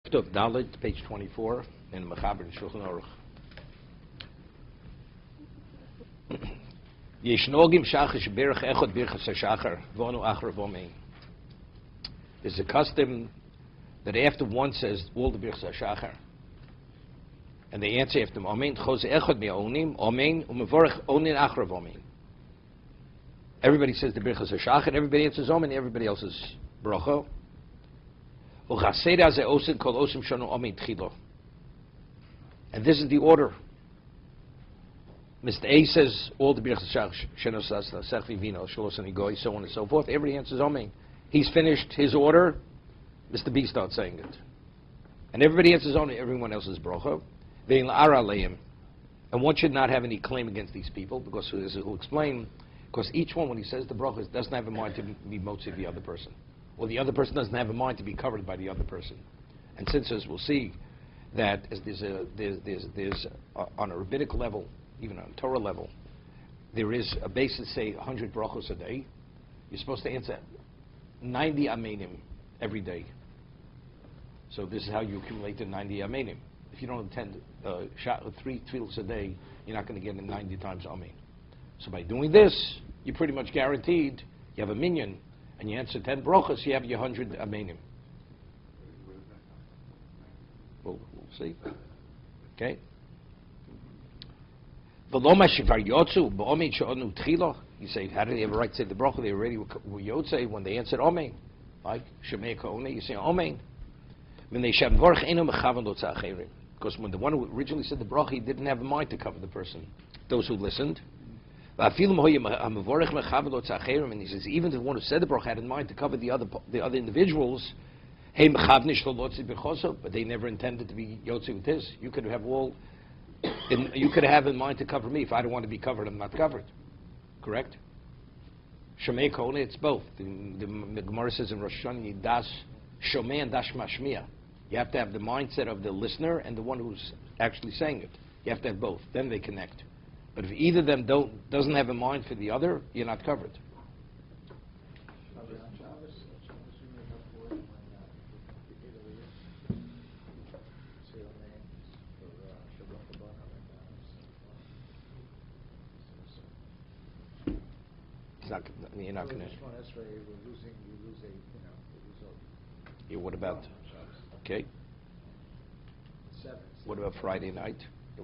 K'tov Dalet, page 24, in Mechaber and Shulchan Aruch. Yeshnogim shachish birch echod birchas hashachar v'onu achar v'omein. There's a custom that after one says all the birchas hashachar, and they answer after Amen, Chose echod me'onim, Amen, u'mevorech onin achar v'omein. Everybody says the birchas hashachar, everybody answers Amen, everybody else is bracha. U'chaseda ze osin kol osim shonu Amen tchilo. And this is the order. Mr. A says all the birchas shenos sechvi vino shalos and goy, so on and so forth. Everybody answers Amen. He's finished his order. Mr. B starts saying it, and everybody answers Amen. Everyone else is bracha. Ve'in la'ara leim, and one should not have any claim against these people because, as he'll explain, because each one when he says the bracha doesn't have a mind to be motzi the other person, or the other person doesn't have a mind to be covered by the other person. And since, as we'll see, that as there's on a rabbinic level, even on a Torah level, there is a basis, say 100 brachos a day. You're supposed to answer 90 amenim every day. So this is how you accumulate the 90 amenim. If you don't attend 3 tefillos a day, you're not going to get it 90 times amen. So by doing this, you're pretty much guaranteed. You have a minyan, and you answer 10 brachos, you have your 100 amenim. We'll see. Okay. You say, how did they have a right to say the bracha? They already were yotze when they answered Amen. Like, Shemei Ka'one, you say Amen. Because when the one who originally said the bracha, he didn't have a mind to cover the person, those who listened. And he says, even the one who said the bracha had in mind to cover the other individuals, but they never intended to be yotze with this. You could have you could have in mind to cover me. If I don't want to be covered, I'm not covered. Correct? Shomei Kone, it's both. The Gemara says in Rosh Hashanah, das Shomei and das Mashmiya. You have to have the mindset of the listener and the one who's actually saying it. You have to have both. Then they connect. But if either of them doesn't have a mind for the other, you're not covered. You're not going to. Yeah, what about? Okay. What about Friday night?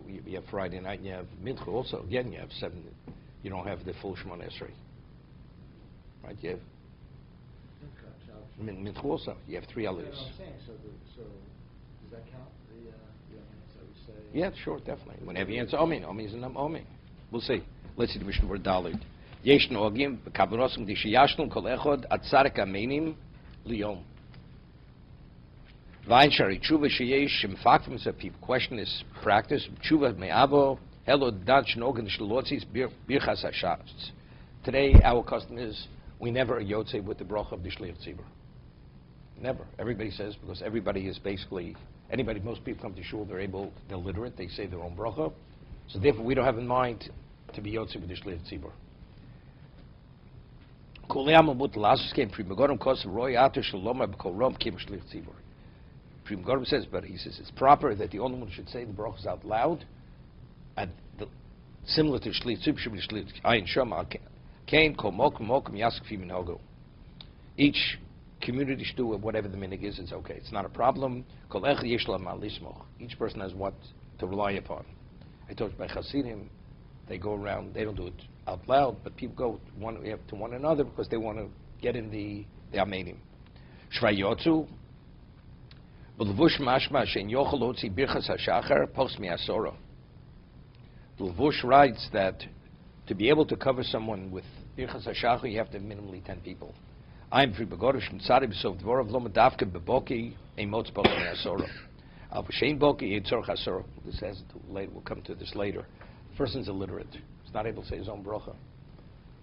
You have Friday night and you have Mincha also. Again, you have 7. You don't have the full Shemona Esrei. Right? You have Mincha also. You have 3 hours. So does that count? Yeah, sure, definitely. Whenever you answer Amen, Amen is an Amen. We'll see. Let's see the Mishna Berura Dalet. Yesh noagim b'kavarosum d'sheyashnu kol echad atzarek amenim liyom. Vayin shari tshuva sheyesh shemfakvim. So people question this practice. Tshuva me'avo helo dan shnogan shlotzis birchas hashas. Today our custom is we never yotze with the bracha of the shliach tzibur. Never. Everybody says, because everybody is basically most people come to shul, they're literate, they say their own bracha. So therefore we don't have in mind to be yotze with the shliach tzibur. Prima Gorim says, but he says it's proper that the only one should say the brachas out loud, and similar to Shliach Tzibur should be Shliach Ayin Shama Kain Kol Mokum Mokum Yask Fi Minhogo. Each community should do whatever the minig is. It's okay. It's not a problem. Kol Echad Yesh Lo Ma Lismoch. Each person has what to rely upon. I told you by Hasidim, they go around. They don't do it out loud, but people go to one another because they want to get in the amenim. Shvayotzu. B'levush mashma shein yochel hotzi birchas hashachar post mi'asora. Levush writes that to be able to cover someone with birchas hashachar, you have to have minimally 10 people. I'm free begorish and tzari b'sov dvorav lo medavke beboki emotz post mi'asora. Al v'shein boki yitzor chasora. This has later. We'll come to this later. The person's illiterate. He's not able to say his own bracha.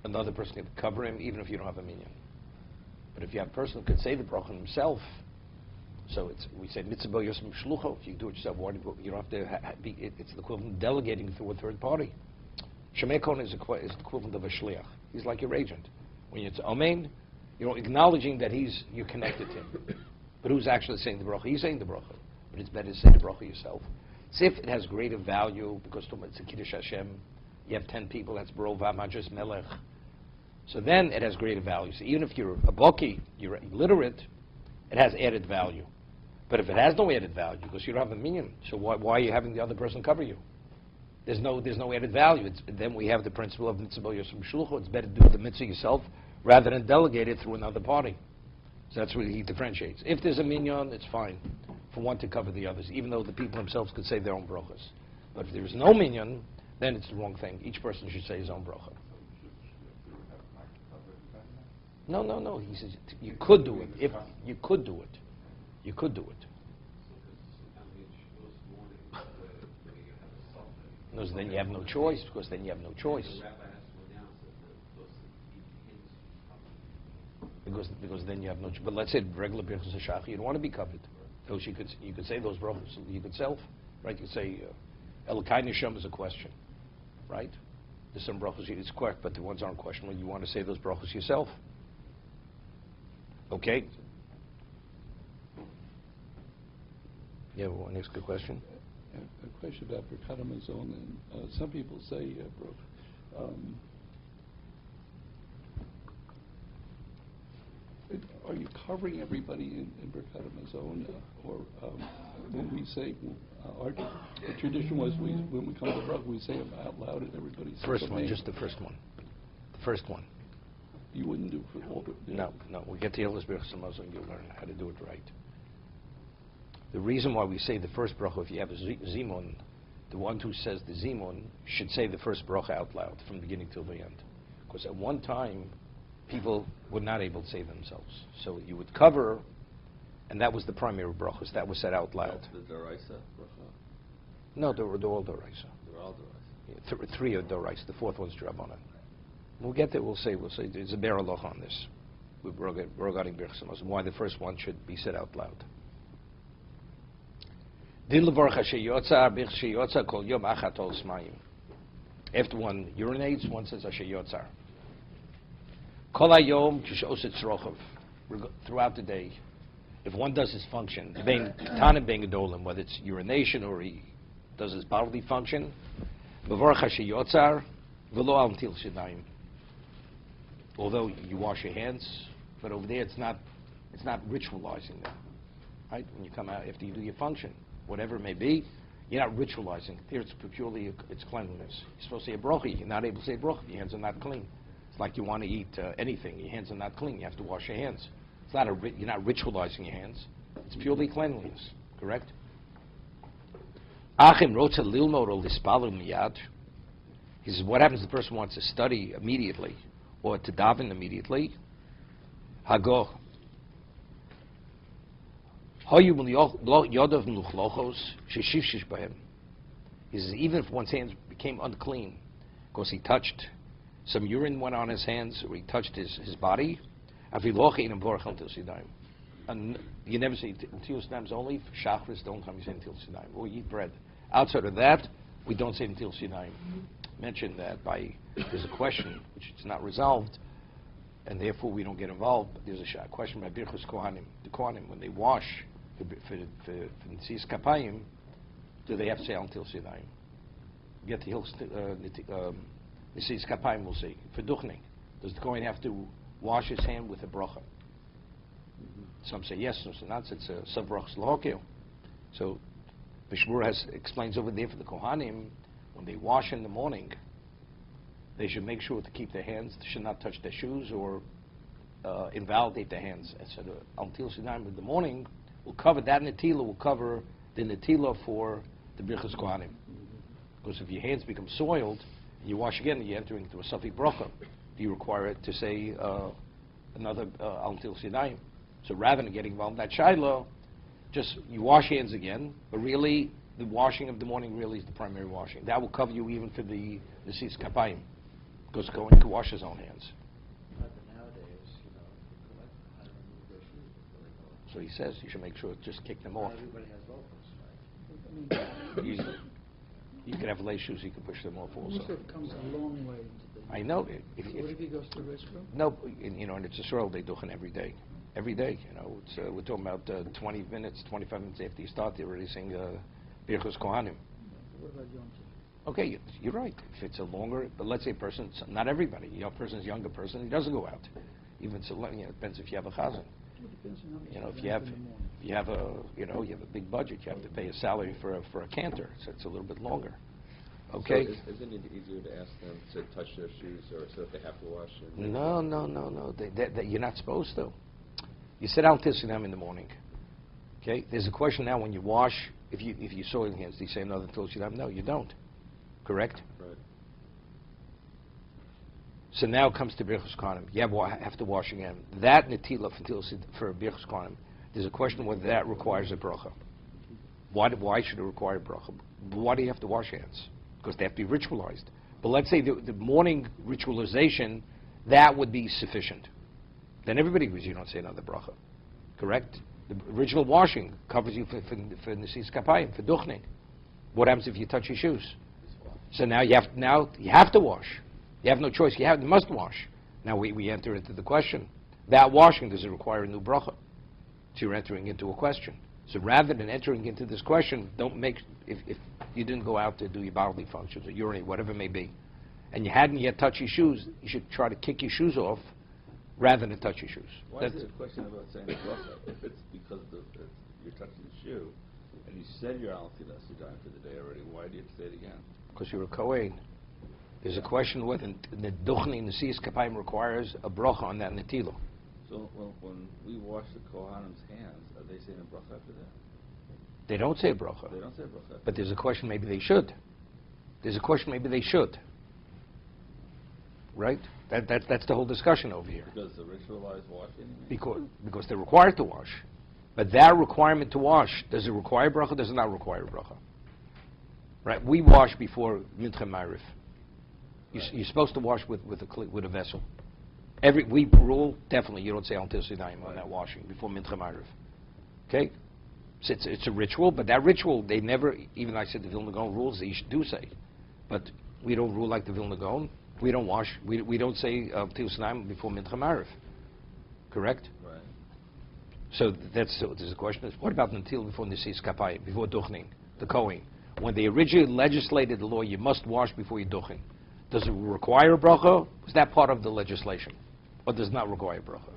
Another person can cover him even if you don't have a minyan. But if you have a person who can say the bracha himself, so we say mitzvah yosem shlucho. If you do it yourself, you don't have to be. It's the equivalent of delegating through a third party. Shemei Kon is the equivalent of a shliach. He's like your agent. When it's amen, acknowledging that you're connected to him. But who's actually saying the bracha? He's saying the bracha. but it's better to say the bracha yourself. See if it has greater value, because it's a Kiddush Hashem. You have 10 people, that's Barova Majas Melech. So then it has greater value. So even if you're a Baki, you're illiterate, it has added value. But if it has no added value, because you don't have a minion, so why are you having the other person cover you? There's no added value. Then we have the principle of mitzvah yosem shlucho. It's better to do the mitzvah yourself rather than delegate it through another party. So that's where he differentiates. If there's a minyan, it's fine for one to cover the others, even though the people themselves could say their own brachas. But if there's no minyan, then it's the wrong thing. Each person should say his own bracha. No. He says you could do it. If you could do it, you could do it. No, so then you have no choice, because then you have no choice. Because then you have no choice. But let's say regular birchas hashach, you don't want to be covered. So you could say those brachos. You could self, right? You could say Elokai Nisham is a question, right? There's some brachos it's correct, but the ones aren't questionable. You want to say those brachos yourself. Okay. Yeah, well, next good question. A question about Birkat Hamazon, and some people say, are you covering everybody in Birkat Hamazon, or when we say, the tradition was when we come to the Bracha, we say them out loud and everybody says First one, just the first one. The first one. You wouldn't do for all the... No. We get to Hilchos Birchas Hamazon, you'll learn how to do it right. The reason why we say the first bracha, if you have a zimun, the one who says the zimun should say the first bracha out loud from the beginning till the end. Because at one time, people were not able to say themselves. So you would cover, and that was the primary brachas. That was said out loud. That's the Doraisa bracha? No, they're all Doraisa. They're all Doraisa. Yeah, three are Doraisa. The fourth one's Drabanan. We'll get there. We'll say there's a beraloch on this. Regarding Birchas Hamazon, why the first one should be said out loud. After one urinates, one says Asher Yotzar. Kol hayom kishoset tzrochav. Throughout the day, if one does his function, Tanim being Gedolim, whether it's urination or he does his bodily function, Mevorach Asher Yotzar, v'lo al ntil shadayim. Although you wash your hands, but over there it's not ritualizing them, right? When you come out after you do your function, whatever it may be, you're not ritualizing. Here it's purely it's cleanliness. You're supposed to say a brocha. You're not able to say a brocha. Your hands are not clean. It's like you want to eat anything. Your hands are not clean. You have to wash your hands. It's not you're not ritualizing your hands. It's purely cleanliness. Correct? Achim rotza lilmod or lispalu miyad. He says, what happens if the person wants to study immediately or to daven immediately? Hago. He says, even if one's hands became unclean because he touched, some urine went on his hands or he touched his body, and you never say Ntil Sinayim only for Shachris, the only time you say Ntil Sinayim, or you eat bread. Outside of that, we don't say Ntil Sinayim. Mentioned that there's a question which is not resolved, and therefore we don't get involved. But there's a question by Birchus Kohanim. The Kohanim, when they wash for Nesias Kapayim, do they have to say Ntil Sinayim? Get the Nesias Kapayim, we'll see. For Duchning, does the Kohen have to wash his hand with a bracha? Some say yes, some say not. It's a sub-brachas l'hokil. So Mishna explains over there for the Kohanim, when they wash in the morning, they should make sure to keep their hands, they should not touch their shoes or invalidate their hands. And so the Ntil Sinayim in the morning will cover that Netila, will cover the Netila for the Birchas Kohanim. Because if your hands become soiled, and you wash again, you enter into a Safik Bracha. You require it to say another Ntil Sinayim. So rather than getting involved in that Shiloh, just you wash your hands again, but really the washing of the morning really is the primary washing. That will cover you even for the Nesias Kapayim, because Kohen can wash his own hands. But nowadays, how to remove their shoes before they go. So he says you should make sure to just kick them off. Everybody has loafers, right? You can have lace shoes, you can push them off also. Musaf comes a long way into the... I know. What if he goes to the restroom? No, and it's a swirl they do it every day. every day. We're talking about 20 minutes, 25 minutes after you start, they're already saying Birchos Kohanim. What about Yom Tov? Okay, you're right. If it's a longer, but let's say a person, not everybody, person's a younger person, he doesn't go out. Even so, it depends if you have a chazan. It depends on how much If you have a big budget, you have to pay a salary for a cantor, so it's a little bit longer. Okay. So isn't it easier to ask them to touch their shoes or so if they have to wash them? No. You're not supposed to. You sit out till them in the morning. Okay. There's a question now when you wash. If you soil your hands, do you say another till them? No, you don't. Correct. Right. So now it comes to Birchos Kohanim. You have to wash again. That netila for Birchos Kohanim. There's a question whether that requires a bracha. Why should it require a bracha? Why do you have to wash hands? Because they have to be ritualized. But let's say the morning ritualization, that would be sufficient. Then everybody agrees you don't say another bracha. Correct? The original washing covers you for Nesis Kapayim, for Duchning. What happens if you touch your shoes? So now you have to wash. You have no choice. You must wash. Now we enter into the question. That washing, does it require a new bracha? So you're entering into a question. So rather than entering into this question, if you didn't go out to do your bodily functions or urinate, whatever it may be, and you hadn't yet touched your shoes, you should try to kick your shoes off rather than touch your shoes. Why is it a question about saying the bracha? If it's because you're touching the shoe, and you said your al tilas yadayim for the day already, why do you have to say it again? Because you're a Kohen. There's a question whether the Duchni Nesis Kapayim requires a bracha on that netilo. So when we wash the Kohanim's hands, are they saying a bracha after that? They don't say a bracha. They don't say a bracha. But there's a question maybe they should. Right? That's the whole discussion over here. Because the ritualized washing? Because they're required to wash. But that requirement to wash, does it require bracha? Does it not require bracha? Right? We wash before Mincha Ma'ariv. You're supposed to wash with a vessel. We rule, definitely, you don't say Al Tisidayim on that washing before Mincha Ma'ariv. Okay? So it's a ritual, but that ritual, they never, even I said the Vilna Gaon rules, they do say. But we don't rule like the Vilna Gaon. We don't wash, we don't say Al Tisidayim before Mincha Ma'ariv. Correct? Right. So there's a question, what about Natil before Nesis Kapayim, before Duchning, the Kohen? When they originally legislated the law, you must wash before you Duchning. Does it require a bracha? Was that part of the legislation? Or does not require a bracha?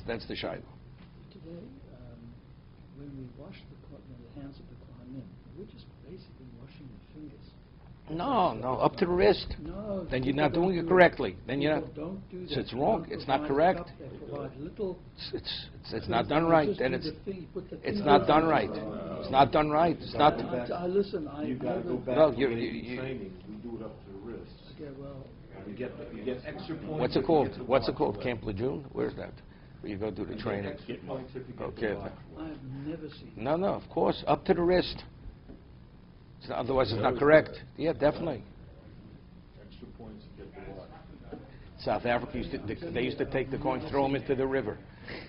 That's the shayla. Today, when we wash the hands of the Kohanim, we're just basically washing the fingers. No, up to the wrist. No. Then you're not doing it correctly. Then you're not. Don't do that. So it's wrong. It's not correct. It's not done right. Then it's not done right. It's not done right. It's not. Listen, You got to go back No, to you- the you- training. We do it up to the wrist. Okay, well, You get extra points. What's it if you called? get the What's it watch. called? Camp Lejeune? Where's that? Where you go do the You get training. extra points if you get Okay. the watch. I've never seen it. No, of course, up to the wrist. Otherwise, it's not correct. Yeah, definitely. Extra points to get the watch. South Africa they used to take the coin, throw them into the river.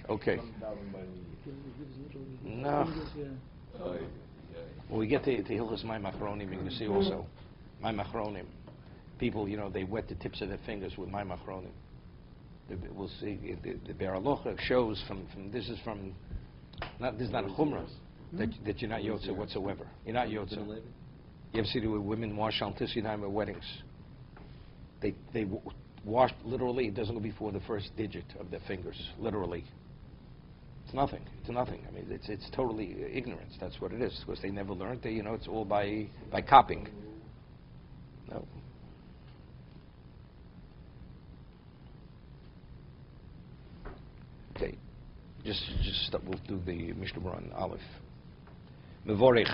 Okay. No. When we get to Hilchos My Machronim, you're going to see also My Machronim. People, they wet the tips of their fingers with My Machronim. We'll see the Be'er Halacha shows this is not a chumrah that you're not yotze whatsoever. You're not yotze. You ever see the way women wash Al Tisidayim at weddings? They wash literally. It doesn't go before the first digit of their fingers. Literally. It's nothing. I mean, it's totally ignorance. That's what it is. Because they never learned. It's all by copying. No. Okay. We'll do the Mishna Berura on Aleph. Mevorich.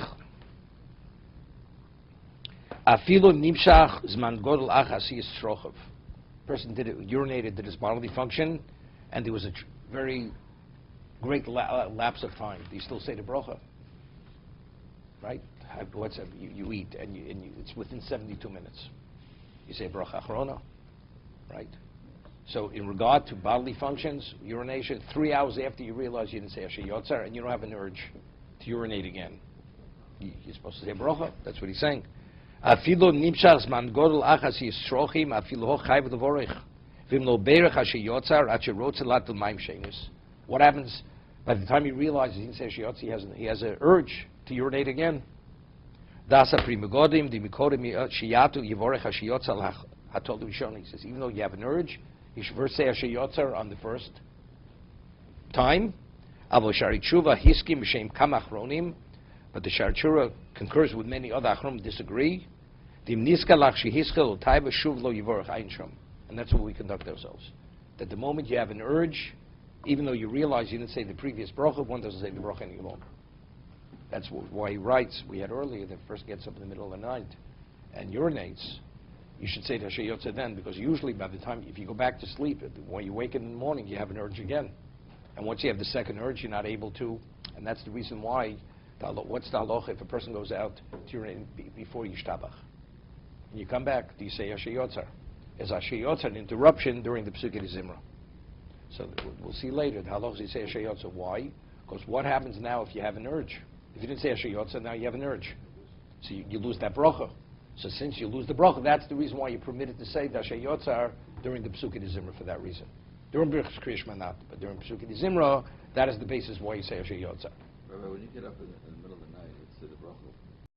Afilu nimshach zman godel achas yisrochav. Person urinated, did his bodily function, and there was a very great lapse of time. Do you still say the bracha? Right? You eat, and it's within 72 minutes. You say bracha achrona, right? So in regard to bodily functions, urination, 3 hours after you realize you didn't say Asher Yotzar, and you don't have an urge to urinate again, you're supposed to say bracha. That's what he's saying. If What happens by the time he realizes he didn't say Asher Yotza, he has an urge to urinate again. He says, even though you have an urge, you should first say Asher Yotza on the first time. But the Shar Tshuva concurs with many other Achronim disagree. And that's what we conduct ourselves. That the moment you have an urge, even though you realize you didn't say the previous bracha, one doesn't say the bracha any longer. That's why he writes, we had earlier, that first gets up in the middle of the night and urinates, you should say the Asher Yotza then, because usually by the time, if you go back to sleep, when you wake in the morning, you have an urge again. And once you have the second urge, you're not able to, and that's the reason why, what's the halacha if a person goes out to urinate before Yishtabach? And you come back, do you say Asher Yotza? Is Asher Yotza an interruption during the Psukei Zimra? So we'll see later, the halacha is say Asher Yotza. Why? Because what happens now if you have an urge? If you didn't say Asher Yotza, now you have an urge. So you lose that bracha. So since you lose the bracha, that's the reason why you're permitted to say the Asher Yotza during the Psukei Zimra for that reason. During Birchas Kriya Shema not, but during Psukei Zimra, that is the basis why you say Asher Yotza. Rabbi, when you get up in the